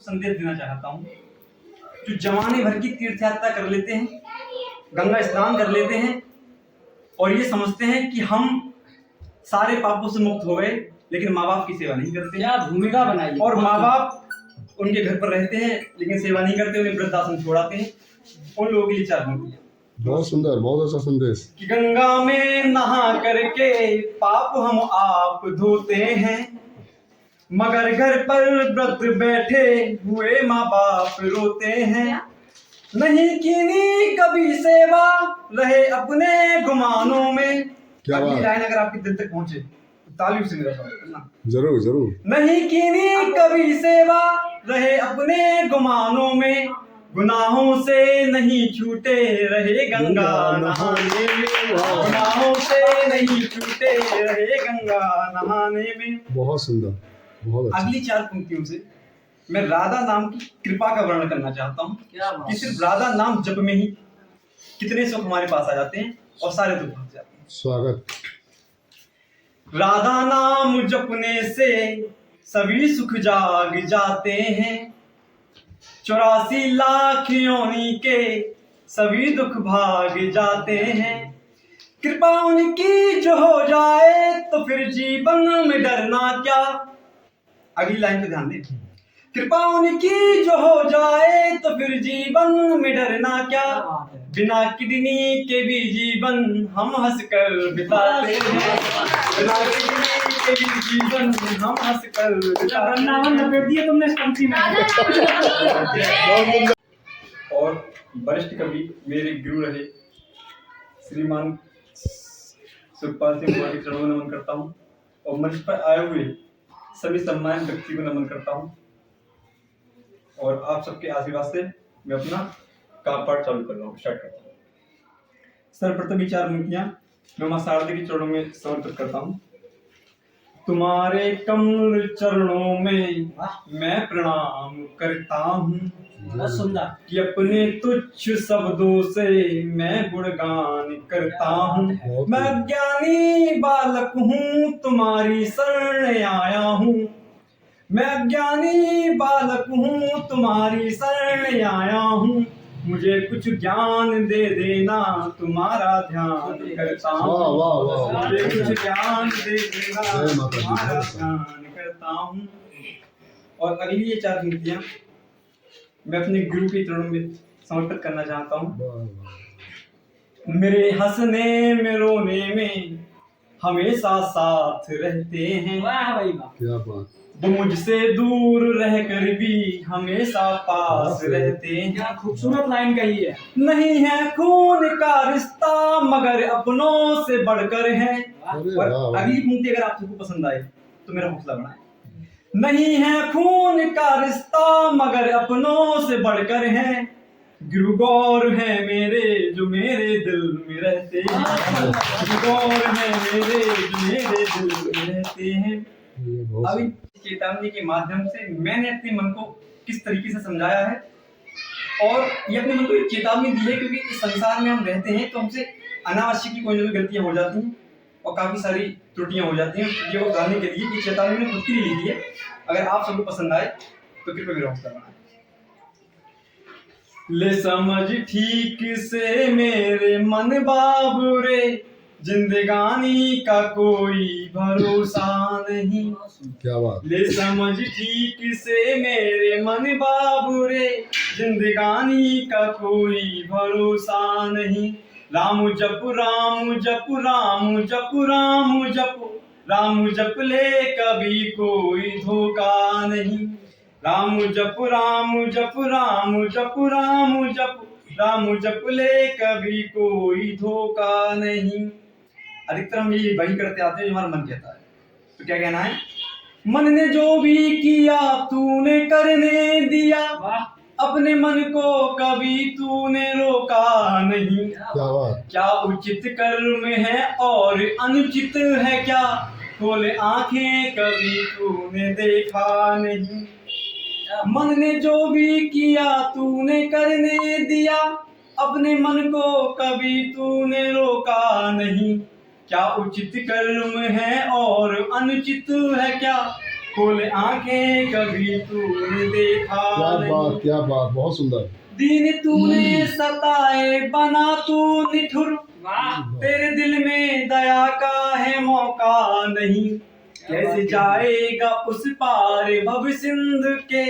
संदेश देना चाहता हूँ। जो जमाने भर की तीर्थ यात्रा कर लेते हैं, गंगा स्नान कर लेते हैं और ये समझते हैं कि हम सारे पापों से मुक्त हो गए, लेकिन माँ बाप की सेवा नहीं करते। क्या भूमिका बनाई। और माँ बाप उनके घर पर रहते हैं लेकिन सेवा नहीं करते, उन्हें वृद्धाश्रम छोड़ाते हैं। उन लोगों के लिए चार पंक्तियां। बहुत सुंदर, बहुत अच्छा संदेश। कि गंगा में नहा करके पाप हम आप धोते हैं, मगर घर पर व्रत बैठे हुए माँ बाप रोते हैं। नहीं कीनी कभी सेवा रहे अपने गुमानों में। क्या बात। लाइन अगर आपके दिल तक पहुंचे तो तालियों से मेरा स्वागत करना। जरूर जरूर। नहीं कीनी कभी सेवा रहे अपने गुमानों में, गुनाहों से नहीं छूटे रहे गंगा नहाने में, गुनाहों से नहीं छूटे रहे गंगा नहाने में। बहुत सुंदर, बहुत अच्छा। अगली चार पंक्तियों से मैं राधा नाम की कृपा का वर्णन करना चाहता हूँ कि सिर्फ राधा नाम जप में ही कितने सुख हमारे पास आ जाते हैं और सारे दुख भाग जाते हैं। स्वागत। राधा नाम जपने से सभी सुख जाग जाते हैं, 84 लाख योनि के सभी दुख भाग जाते हैं। कृपा उनकी जो हो जाए तो फिर जीवन में डरना क्या। अगली लाइन पे ध्यान दें। कृपा उनकी जो हो जाए तो फिर जीवन में डरना क्या, बिना किडनी के भी जीवन हम हंसकर बिताते हैं, बिना किडनी के भी जीवन हम हंसकर बिताते हैं। तुमने इस पंक्ति में। और वरिष्ठ कवि मेरे गुरु रहे श्रीमान सुखपाल सिंह को चरणों में नमन करता हूँ और मंच पर आए हुए सभी सम्मानित व्यक्ति को नमन करता हूँ। और आप सबके आशीर्वाद से मैं अपना काम पाठ चालू कर रहा हूँ, स्टार्ट करता हूँ। सर्वप्रथम ही चार पंक्तियां मैं मां शारदा के चरणों में समर्पित करता हूँ। तुम्हारे कमल चरणों में मैं प्रणाम करता हूँ, कि अपने तुच्छ शब्दों से मैं गुणगान करता हूँ। मैं ज्ञानी बालक हूँ तुम्हारी शरण आया हूँ, मैं अज्ञानी बालक हूँ तुम्हारी शरण आया हूँ। मुझे कुछ ज्ञान दे देना तुम्हारा ध्यान करता हूँ, मुझे कुछ ज्ञान दे देना तुम्हारा ध्यान करता हूँ। और अगली ये चार पंक्तियां मैं अपने गुरु के चरणों में समर्पित करना चाहता हूँ। मेरे हंसने में रोने में हमेशा साथ रहते हैं, क्या बात। वो मुझसे दूर रहकर भी हमेशा पास रहते हैं। खूबसूरत लाइन कही है। नहीं है खून का रिश्ता मगर अपनों से बढ़कर है। और अगली पंक्ति अगर आप सबको पसंद आए तो मेरा हौसला बढ़ाएं। नहीं है खून का रिश्ता मगर अपनों से बढ़कर है, गुरु गौर है मेरे जो मेरे दिल में रहते हैं, गुरु गौर है मेरे जो मेरे दिल में रहते हैं। अभी चेतावनी के माध्यम से मैंने अपने मन को किस तरीके से समझाया है और ये अपने मन को एक चेतावनी दी है, क्योंकि इस संसार में हम रहते हैं तो हमसे अनावश्यक की कोई ना कोई गलतियां हो जाती हैं और काफी सारी त्रुटियां हो जाती हैं। त्रुटियों को सुधारने के लिए ये चेतावनी मैंने खुद के लिए ली है। अगर आप सबको पसंद आए तो कृपया मेरा हौसला बढ़ाएं। ले समझ ठीक से मेरे मन बाबू रे, जिंदगानी का कोई भरोसा नहीं। क्या बात। ले समझ ठीक से मेरे मन बाबू रे, जिंदगानी का कोई भरोसा नहीं। राम जप राम जप राम जप राम जप, राम जप ले कभी कोई धोखा नहीं। राम जप राम जप राम जप राम जप, राम जप ले कभी कोई धोखा नहीं। अधिकतर हम ये वही करते आते हैं जो हमारा मन कहता है। तो क्या कहना है? मन ने जो भी किया तूने करने दिया, अपने मन को कभी तूने रोका नहीं। क्या उचित कर्म है और अनुचित है क्या, खोले आंखें कभी तूने देखा नहीं। मन ने जो भी किया तूने करने दिया, अपने मन को कभी तूने रोका नहीं। क्या उचित कर्म है और अनुचित है क्या, खोल आंखें कभी तूने देखा नहीं। क्या बात, बहुत सुंदर। दिन तूने सताए बना तू निठुर, तेरे दिल में दया का है मौका नहीं। कैसे जाएगा उस पार भव सिंध के,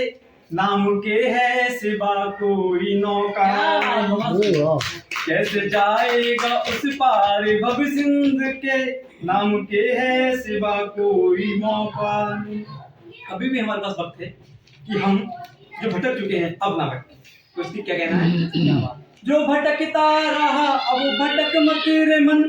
नाम के है सिवा कोई नौका नहीं। अरे वाह, कैसे जाएगा उस पार भव सिंध के, नाम के है सिवा कोई मौका नहीं। अभी भी हमारे पास वक्त है कि हम जो भटक चुके हैं अब ना भटके। तो उसकी क्या कहना है? जो भटकता रहा अब भटक मत रे मन,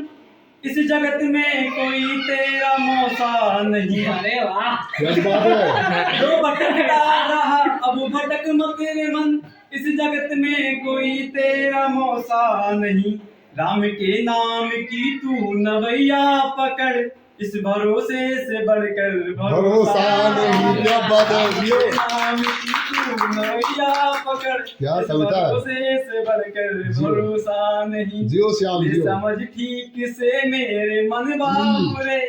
इस जगत में कोई तेरा मौसा नहीं। अरे वाह, क्या बात है। जो भटकता रहा अब भटक मत रे मन, इस जगत में कोई तेरा मौसा नहीं। राम के नाम की तू नवैया पकड़, इस भरोसे से बढ़कर भरोसा नहीं। क्या बात है, जियो। नाम की तू नवैया पकड़, क्या इस कविता है। भरोसे से बढ़कर जियो। भरोसा नहीं। जियो श्याम, ये जियो। समझ ठीक से मेरे मन बाबूरे,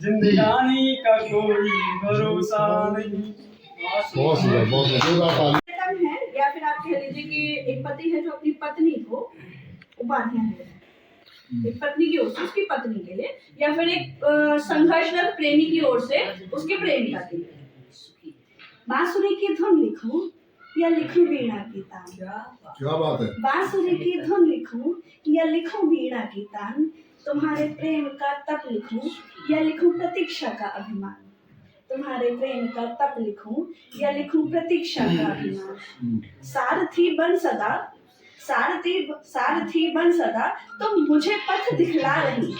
जिंदगानी का कोई भरोसा नहीं। बहुत सुंदर, बहुत सुंदर। है, या फिर आप कह लीजिए कि एक पति है जो अपनी पत्नी को उपाधियां दे रहा है, एक पत्नी की ओर से उसकी पत्नी के लिए, या फिर एक संघर्षरत प्रेमी की ओर से उसके प्रेमिका के लिए। बांसुरी की धुन लिखूं या लिखूं वीणा की तान, क्या बात है। बांसुरी की धुन लिखूं या लिखूं वीणा की तान, तुम्हारे प्रेम का तप लिखूं या लिखूं प्रतीक्षा का अभिमान, तुम्हारे प्रेम का तप लिखूं या लिखूं प्रतीक्षा का अभिमान। सारथी बन सदा, सारथी बन सदा, तुम मुझे पथ दिखला रही,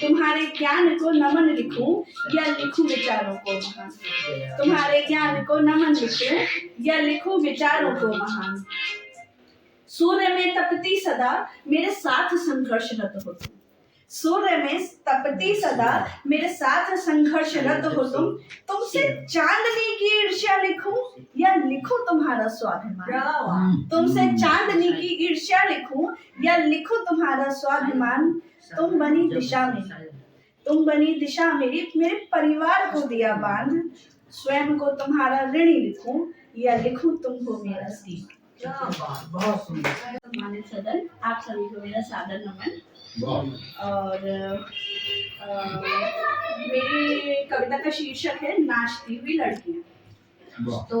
तुम्हारे ज्ञान को नमन लिखूं या लिखूं विचारों को महान, तुम्हारे ज्ञान को नमन लिखूं या लिखूं विचारों को महान। सूर्य में तपती सदा मेरे साथ संघर्षरत हो तुम, सूर्य में तपती सदा मेरे साथ संघर्षरत हो तुम, तुमसे चांदनी की ईर्ष्या लिखूं या लिखूं तुम्हारा स्वाभिमान, तुमसे चांदनी की ईर्ष्या लिखूं या लिखूं तुम्हारा स्वाभिमान। तुम बनी दिशा मेरी, तुम बनी दिशा मेरी, मेरे परिवार को दिया बांध, स्वयं को तुम्हारा ऋणी लिखूं या लिखूं तुम हो मेरा सीख। बहुत सुंदर। सम्मानित सदन, आप सभी को मेरा सादर नमन। और मेरी कविता का शीर्षक है नाचती हुई लड़कियां। तो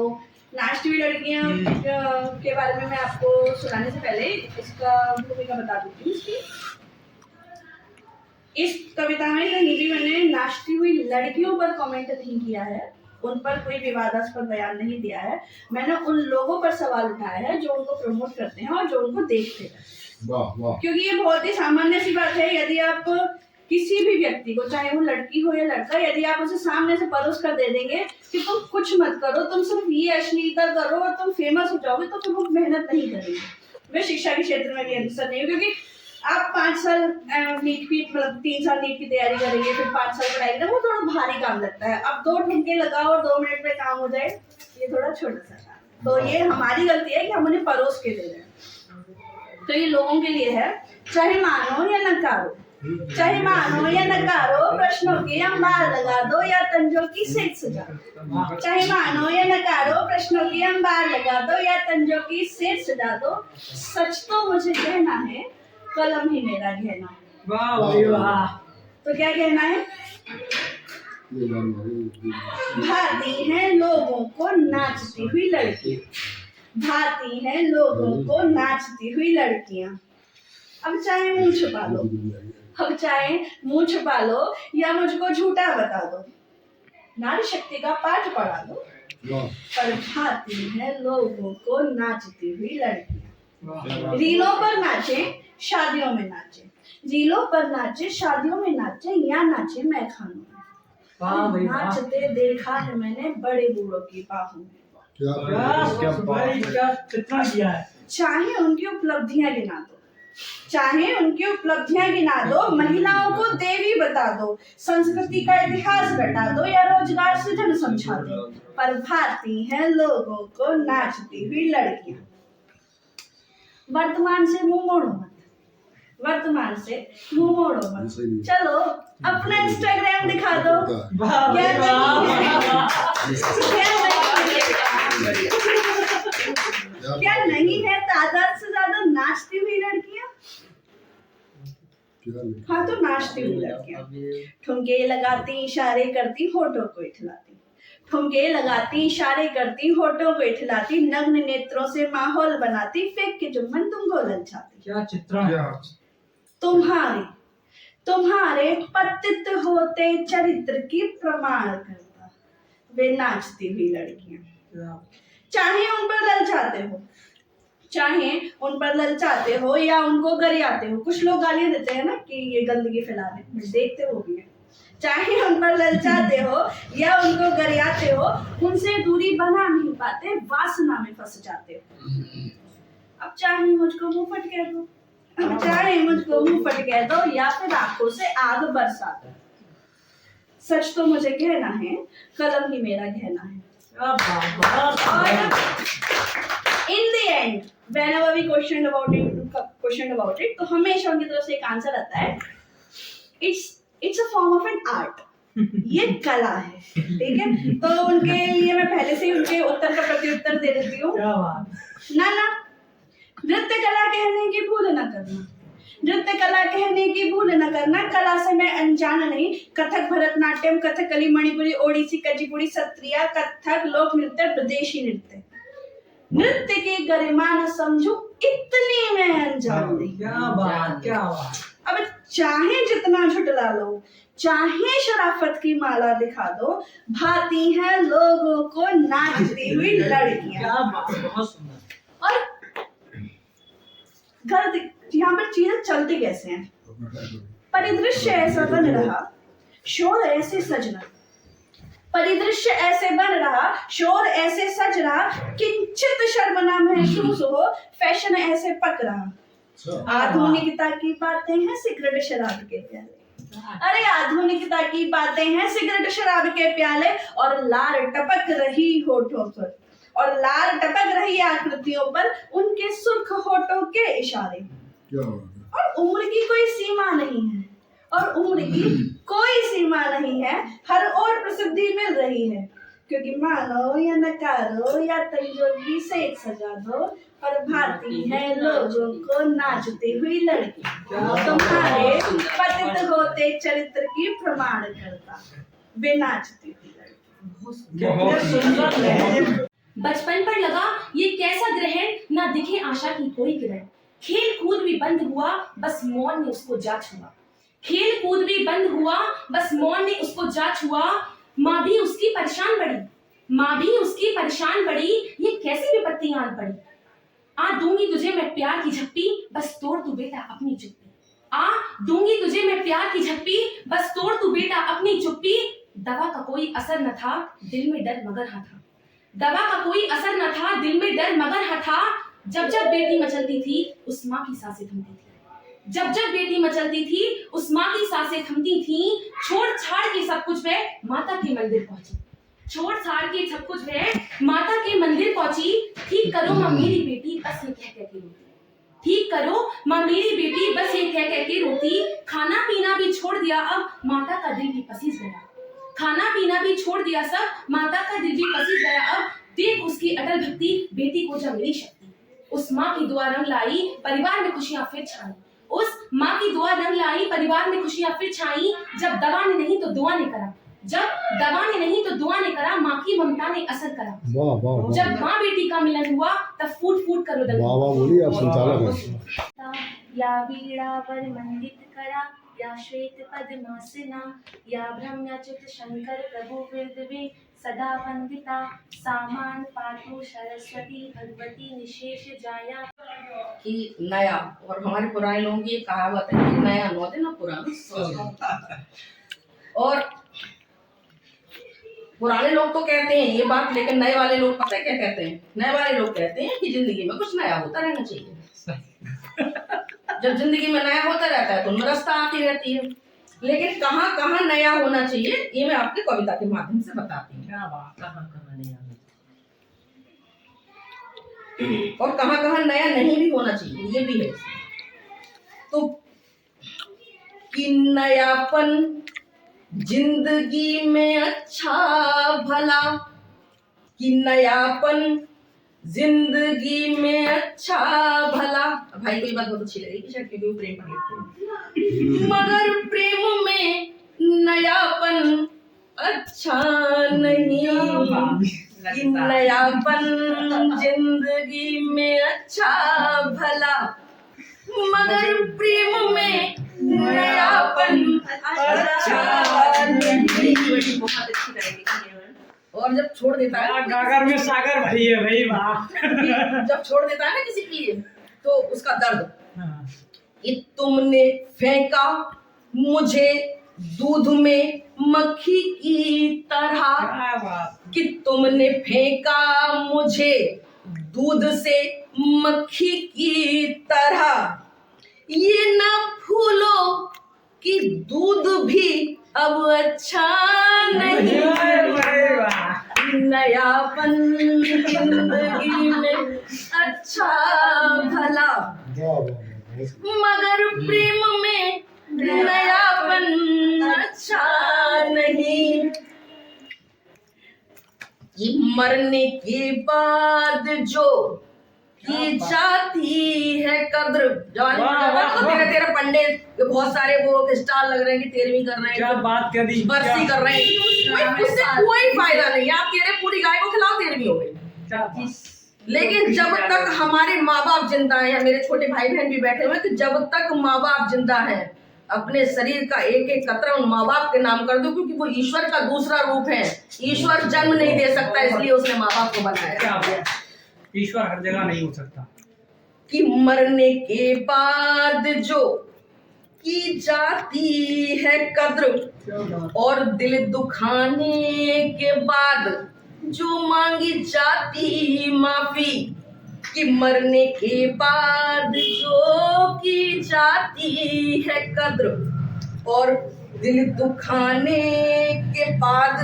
नाचती हुई लड़कियां के बारे में मैं आपको सुनाने से पहले इसका भूमिका बता देती हूँ इसकी। इस कविता में कहीं भी मैंने नाचती हुई लड़कियों पर कमेंट नहीं किया है, उन पर कोई विवादास्पद बयान नहीं दिया है। मैंने उन लोगों पर सवाल उठाया है जो उनको प्रमोट करते हैं और जो उनको देखते हैं। वाह वाह। क्योंकि ये बहुत ही सामान्य सी बात है, यदि आप किसी भी व्यक्ति को, चाहे वो लड़की हो या लड़का, यदि आप उसे सामने से परोस कर दे देंगे कि तुम कुछ मत करो, तुम सिर्फ ये अश्लीलता करो और तुम फेमस हो जाओगे, तो फिर वो मेहनत नहीं करेंगे। मैं शिक्षा के क्षेत्र में भी अग्रसर नहीं हूँ, क्योंकि आप 5 साल नीट की, मतलब 3 साल नीट की तैयारी करेंगे, फिर 5 साल पढ़ाई करेंगे, वो थोड़ा भारी काम लगता है। अब 2 ठुमके लगाओ और 2 मिनट में काम हो जाए, ये थोड़ा छोटा सा काम। तो ये हमारी गलती है कि हम उन्हें परोस के दे रहे हैं। तो ये लोगों के लिए है, चाहे मानो या नकारो, चाहे मानो या नकारो, प्रश्नों के अंबार लगा दो या तंजों की सेज सजा दो, चाहे मानो या नकारो, प्रश्नों के अंबार लगा दो या तंजों की सेज सजा दो। सच तो मुझे कहना है, कलम ही मेरा कहना है। वाह वाह। तो क्या कहना है? भाती हैं लोगों को नाचती हुई लड़कियां, भाती हैं लोगों को नाचती हुई लड़कियां। अब चाहे मुंह छुपा लो, अब चाहे मुंह छुपा लो या मुझको झूठा बता दो, नारी शक्ति का पाठ पढ़ा दो, पर भाती हैं लोगों को नाचती हुई लड़कियां। रीलों पर नाचे, शादियों में नाचे, रीलों पर नाचे, शादियों में नाचे, या नाचे मैखानों में। नाचते देखा है मैंने बड़े बूढ़ों की बाहों में। क्या चित्रण किया है। चाहे उनकी उपलब्धियां गिना दो, चाहे उनकी उपलब्धियां गिना दो, महिलाओं को देवी बता दो, संस्कृति का इतिहास रटा दो या रोजगार सृजन समझा दो, पर भाती हैं लोगों को नाचती हुई लड़कियां। वर्तमान से मुंह मोड़ो मत, वर्तमान से मुंह मोड़ो मत। ऐसे ही। चलो अपना इंस्टाग्राम दिखा दो। वाह क्या वाह क्या नहीं है तादाद से ज्यादा नाचती हुई लड़कियां? क्या लिखा? हाँ तो नाचती हुई लड़कियां ठुमके लगाती इशारे करती होठों को इठलाती, ठुमके लगाती इशारे करती होठों को इठलाती, नग्न नेत्रों से माहौल बनाती, फेंक के जुम्मन तुमको ललचाती। क्या चित्रण है। तुम्हारे तुम्हारे पतित होते चरित्र की प्रमाण करता वे नाचती हुई लड़कियां। चाहे उन पर ललचाते हो, चाहे उन पर ललचाते हो या उनको गरियाते हो। कुछ लोग गालियां देते हैं ना कि ये गंदगी फैला रहे, देखते हो भी है। चाहे उन पर ललचाते हो या उनको गरियाते हो, उनसे दूरी बना नहीं पाते, वासना में फंस जाते हो। अब चाहे मुझको मुंह फट कह दो, अब चाहे मुझको मुंह फट कह दो या फिर आंखों से आग बरसा दो, सच तो मुझे कहना है, कलम ही मेरा कहना है। और in the end, whenever we questioned about it, तो हमेशा उनकी तरफ से एक आंसर आता है, it's a form of an art. ये कला है, ठीक है? तो उनके लिए मैं पहले से ही उनके उत्तर का प्रत्युत्तर दे देती हूँ। ना नृत्य कला कहने की भूल न करना, नृत्य कला कहने की भूल न करना, कला से मैं अनजान नहीं। कथक, भरतनाट्यम, कथकली, मणिपुरी, ओडिसी, कुचिपुड़ी, सत्रिया, कथक, लोक नृत्य, विदेशी नृत्य, नृत्य की गरिमा न समझू, इतनी मैं अनजान नहीं। क्या बात। अब चाहे जितना झुटला लो, चाहे शराफत की माला दिखा दो, भाती हैं लोगों को नाचती हुई लड़कियां। बहुत सुंदर। और यहाँ पर चीजें चलती कैसे हैं? परिदृश्य ऐसा बन रहा, शोर ऐसे सज रहा, परिदृश्य ऐसे बन रहा, शोर ऐसे सज रहा, किंचित शर्मना महसूस हो, फैशन ऐसे पक रहा। आधुनिकता की बातें हैं सिगरेट शराब के प्याले, अरे आधुनिकता की बातें हैं सिगरेट शराब के प्याले, और लार टपक रही होठों पर, और लार टपक रही आकृतियों पर उनके सुर्ख होठों के इशारे। और उम्र की कोई सीमा नहीं है, और उम्र की कोई सीमा नहीं है, हर ओर प्रसिद्धि मिल रही है, क्योंकि मानो या नकारो या तंजोगी से एक सजा दो, पर भाती है लोगों को नाचती हुई लड़की, तुम्हारे पतित होते चरित्र की प्रमाण करता वे नाचती हुई लड़की। बहुत सुंदर। बचपन पर लगा ये कैसा ग्रहण, ना दिखे आशा की कोई किरण, खेल कूद भी बंद हुआ, बस मौन ने उसको जा छुआ, खेल कूद भी बंद हुआ, बस मौन ने उसको जा छुआ, माँ भी उसकी परेशान पड़ी, माँ भी उसकी परेशान पड़ी, ये कैसी विपत्ति आन पड़ी, आ दूंगी तुझे मैं प्यार की झप्पी, बस तोड़ तू बेटा अपनी चुप्पी, आ दूंगी तुझे मैं प्यार की झप्पी, बस तोड़ तू बेटा अपनी चुप्पी, दवा का कोई असर न था, दिल में डर मगर हाँ था, दवा का कोई असर न था, दिल में डर मगर हाँ था, जब जब बेटी मचलती थी उस माँ की सांसें थमती थी, जब जब बेटी मचलती थी उस माँ की सांसें थमती थी, छोड़ छाड़ के सब कुछ वह माता के मंदिर पहुंची, छोड़ छाड़ के सब कुछ वह माता के मंदिर पहुंची, ठीक करो माँ मेरी बेटी बस ये कह के रोती, ठीक करो माँ मेरी बेटी बस ये कह के रोती, खाना पीना भी छोड़ दिया अब माता का दिल भी पसीज गया, खाना पीना भी छोड़ दिया सब, माता का दिल भी पसीज गया अब, देख उसकी अटल भक्ति बेटी को जब मिली शक्ति, उस माँ की दुआ रंग लाई परिवार में खुशियां फिर छाई, उस माँ की दुआ रंग लाई परिवार में खुशियां फिर छाई, जब दवा ने नहीं तो दुआ ने करा, जब दवा ने नहीं तो दुआ ने करा, माँ की ममता ने असर करा, जब माँ बेटी का मिलन हुआ तब फूट फूट करो दल, वाह वाह बोलिए आप संचालक हैं। या वीणावर मंडित करा, या श्वेत पद्मासना, या ब्रह्मच्युत शंकर प्रभु विद्वे सदा वंदिता, सामान पातु सरस्वती भगवती निशेष जाया। कि नया, और हमारे पुराने लोगों की ये कहावत है कि नया नौ दिन पुराना 100। और पुराने लोग तो कहते हैं ये बात, लेकिन नए वाले लोग पता है क्या कहते हैं? नए वाले लोग कहते हैं कि जिंदगी में कुछ नया होता रहना चाहिए। जब जिंदगी में नया होता रहता है तो उनमें रास्ता आती रहती है, लेकिन कहाँ कहाँ नया होना चाहिए ये मैं आपकी कविता के माध्यम से बताती हूँ। और कहाँ कहाँ नया नहीं भी होना चाहिए ये भी है। तो कि नयापन जिंदगी में अच्छा भला, कि नयापन जिंदगी में अच्छा भला। भाई को ये बात बहुत अच्छी लगी शायद, क्योंकि वो प्रेम पर लिखते हैं। मगर प्रेम में नयापन अच्छा नहीं, कि नयापन जिंदगी में अच्छा भला, मगर प्रेम में नयापन अच्छा नहीं। बहुत अच्छी तरह लिखी है। और जब छोड़ देता है गागर में सागर भरी है भाई, वाह। जब छोड़ देता है ना किसी की, तो उसका दर्द, हाँ। कि तुमने फेंका मुझे दूध में मक्खी की तरह, क्या बात। कि तुमने फेंका मुझे दूध से मक्खी की तरह, ये ना भूलो कि दूध भी अब अच्छा नहीं, नयापन जिंदगी में अच्छा भला, मगर प्रेम में नयापन अच्छा नहीं, कि मरने के बाद जो की जाती है कद्र। तेरे तेरे पंडित बहुत सारे वो स्टार लग रहे हैं कि 13वीं कर रहे हैं, क्या बात कर दी, बरसी कर रहे हैं, उससे कोई फायदा नहीं। आप तेरे पूरी गाय को खिलाओ, 13वीं हो गई। लेकिन जब तक हमारे माँ बाप जिंदा है, या मेरे छोटे भाई बहन भी बैठे हुए हैं, कि जब तक माँ बाप जिंदा है, अपने शरीर का एक एक कतरा उन माँ बाप के नाम कर दो, क्योंकि वो ईश्वर का दूसरा रूप है। ईश्वर जन्म नहीं दे सकता, इसलिए उसने माँ बाप को बनाया। ईश्वर हर जगह नहीं हो सकता। कि मरने के बाद जो की जाती है कद्र, और दिल दुखाने के बाद जो मांगी जाती माफी, कि मरने के बाद जो की जाती है कद्र, और दिल दुखाने के बाद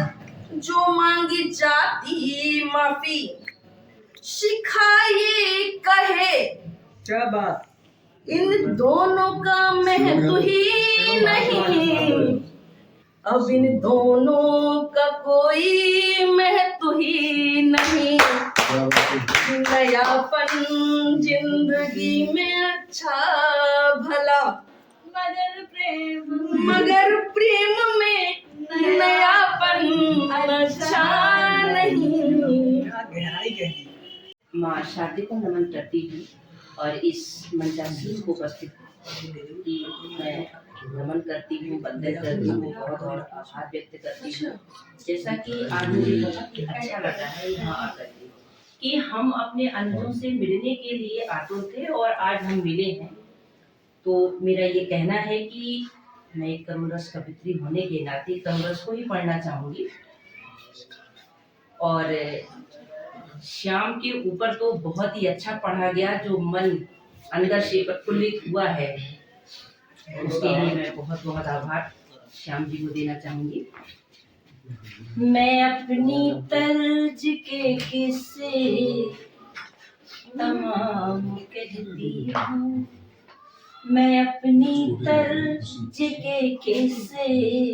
जो मांगी जाती माफी, शिखाए कहे क्या बात। इन दोनों का महत्व ही नहीं, अब इन दोनों का कोई महत्व ही नहीं, नयापन जिंदगी में अच्छा भला, मगर प्रेम में नयापन अच्छा नहीं। माँ शादी को नमन करती हूँ और इस मंचासीन को उपस्थित की मैं नमन करती हूँ, वंदन करती हूँ, बहुत बहुत आभार व्यक्त करती हूँ। जैसा कि आज मुझे बहुत ही अच्छा लगा है यहाँ आकर के, कि हम अपने अनुजों से मिलने के लिए आतुर थे और आज हम मिले हैं। तो मेरा ये कहना है कि मैं एक करुणरस कवित्री होने के नाते करुणरस को ही पढ़ना चाहूँगी। और श्याम के ऊपर तो बहुत ही अच्छा पढ़ा गया, जो मन अंदर से प्रफुल्लित हुआ है, उसके लिए मैं बहुत बहुत आभार श्याम जी को देना चाहूंगी। मैं अपनी तर्ज के किस्से तमाम कहती हूँ, मैं अपनी तर्ज के किस्से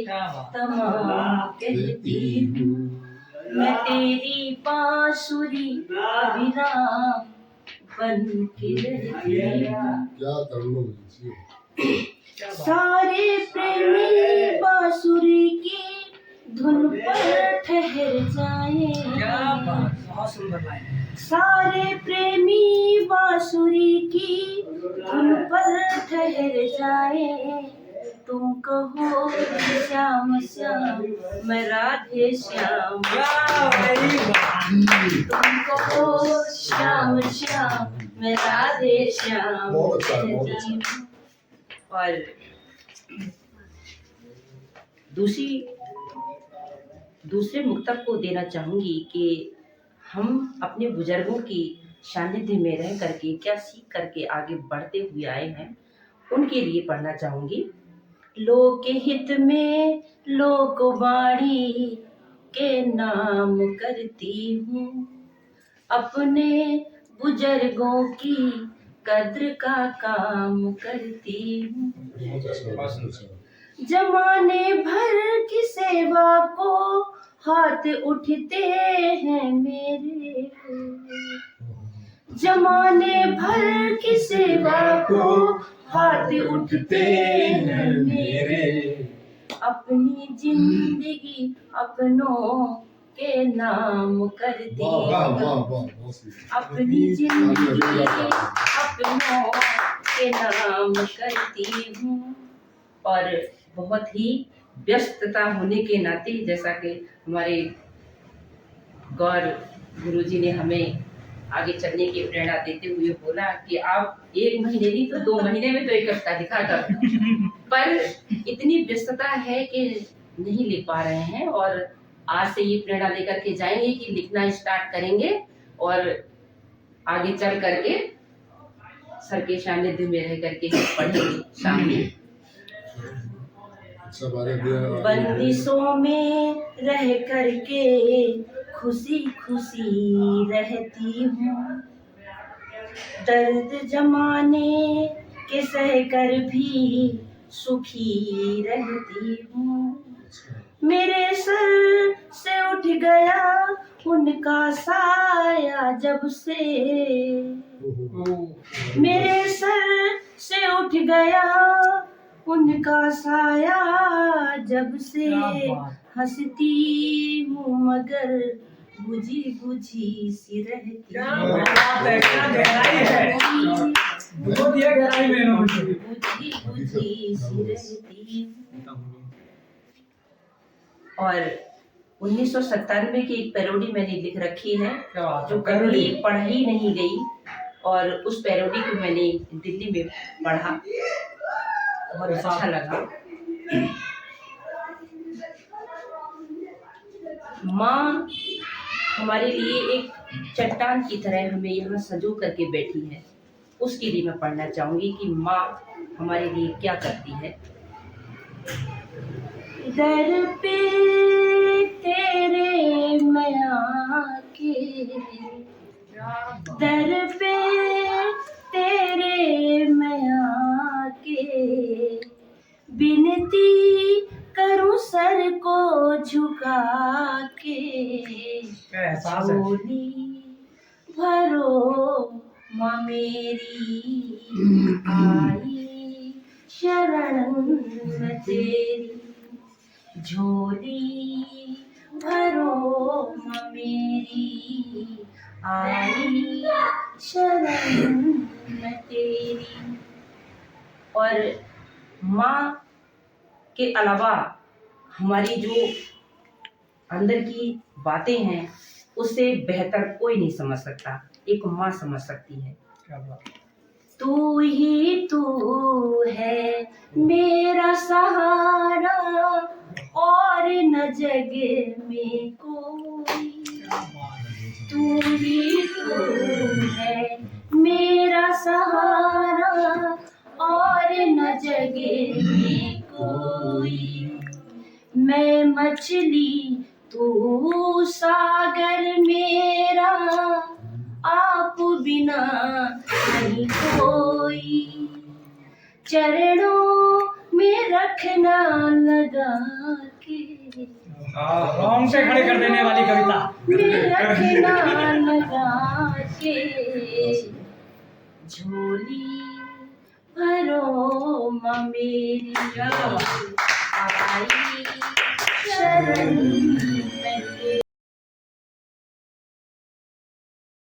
तमाम कहती हूँ, मैं तेरी बांसुरी अभिराम बन के रहती हूँ। सारे प्रेमी बांसुरी की धुन पर ठहर जाए, सारे प्रेमी बांसुरी की धुन पर ठहर जाए, तुम कहो श्याम श्याम मैं राधे श्याम, तुम कहो श्याम श्याम मैं राधे श्याम। और दूसरे मुक्तक को देना चाहूँगी कि हम अपने बुजुर्गों की सानिध्य में रह करके क्या सीख करके आगे बढ़ते हुए आए हैं, उनके लिए पढ़ना चाहूँगी। लोक हित में लोकवाणी के नाम करती हूँ, अपने बुजुर्गों की कद्र का काम करती हूँ। जमाने भर की सेवा को हाथ उठते हैं मेरे को। जमाने भर की सेवा को हाथ उठते हैं मेरे। अपनी जिंदगी अपनों के नाम करती वाह वाह हूँ। वाह वाह बहुत सही। अपनी जिंदगी अपनों के नाम करती हूँ। और बहुत ही व्यस्तता होने के नाते, जैसा कि हमारे गौर गुरुजी ने हमें आगे चलने की प्रेरणा देते हुए बोला कि आप 1 महीने नहीं तो 2 महीने में तो एक हफ्ता दिखा कर, पर इतनी व्यस्तता है कि नहीं लिख पा रहे हैं। और आज से ये प्रेरणा लेकर के जाएंगे कि लिखना स्टार्ट करेंगे और आगे चल करके सर के सानिध्य में रह करके पढ़ेंगे सामने। सब आगे बंदिशों में रह करके खुशी खुशी रहती हूँ। दर्द जमाने के सह कर भी सुखी रहती हूँ। मेरे सर से उठ गया उनका साया जब से। मेरे सर से उठ गया उनका साया जब से। हंसती हूँ मगर बुझी बुझी सी रहती हूँ। क्या गहराई है, बहुत ही गहराई में इन्होंने। बुझी बुझी सी रहती हूँ। और 1997 की एक पैरोडी मैंने लिख रखी है जो कभी पढ़ी नहीं गई, और उस पैरोडी को मैंने दिल्ली में पढ़ा, बहुत अच्छा लगा। माँ हमारे लिए एक चट्टान की तरह हमें यहाँ संजो करके बैठी है। उसके लिए मैं पढ़ना चाहूंगी कि माँ हमारे लिए क्या करती है। दर पे तेरे मैं आके, दर पे तेरे मैं आके बिनती करूं सर को झुका के। झोली भरो माँ मेरी आई शरण में तेरी। झोली भरो माँ मेरी आई शरण में तेरी। और माँ के अलावा हमारी जो अंदर की बातें हैं उससे बेहतर कोई नहीं समझ सकता, एक माँ समझ सकती है। तू ही तू है मेरा सहारा और न जग में कोई। तू ही तू है मेरा सहारा और न जग में कोई। मैं मछली तू सागर मेरा, आप बिना नहीं कोई। चरणों में रखना लगा के, रोंग से खड़े कर देने वाली कविता। में रखना लगा के। झोली भरो माँ मेरी आई शरण में।